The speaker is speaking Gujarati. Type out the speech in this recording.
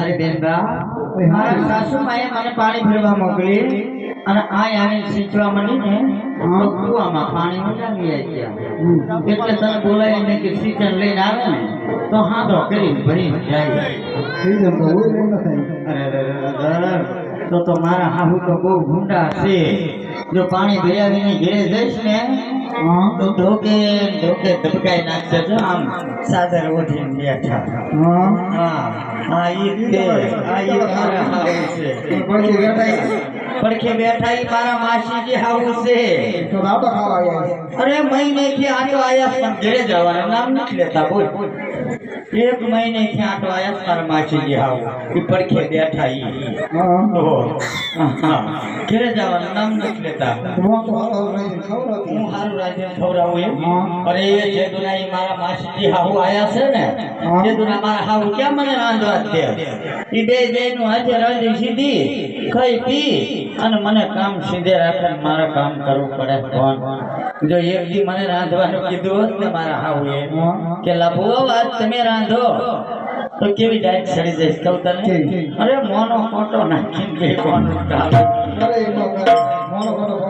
અરે બેનબા મારા સાસુમાએ મને પાણી ભરવા મોકલી અને આ આવીને સિંચવા મળી ને કુવામાં પાણી મટાવી ગયા એટલે તને બોલાવીને કે સિંચન લઈને આવે ને તો હાથો કરીને ભરી જાય. અરે તો મારા હાહુ તો બહુ ભૂંડા છે. જો પાણી ભર્યા ઘેરે જઈશ ને તો ઢોકે ધબકાઈ નાખશે. જો આમ સાદર ઓઢીને બેઠા. પડખે બેઠા ઈ મારા માસીજી હાવું છે. અરે મહિને થી આટો આયા પણ ઘરે જવાના નામ નથી લેતા. બોલ એક મહિને થી આટો આયા મારા માસીજી હાવું ઈ પડખે બેઠા ઈ ઘરે જવાના નામ નથી લેતા. હું હારું રાજ્ય ખવડાવું એમ. અરે જે દુના ઈ મારા માસીજી હાવું આયા છે ને જે દુના મારા હાવું ક્યાં મને રાંધવા દે. ઈ બે નું હાથે રાંધી સીધી ખાઈ પી અને મને કામ સીધે રાખે. મારે કામ કરવું પડે. કોણ જો એક દી મને રાંધવાનું કીધું હોત ને મારા હાવું કે લાભો આજ તમે રાંધો તો કેવી ડાયટ ચડી જઈશ કહું તને. અરે મોનો ખોટો નાખીને બે કોણ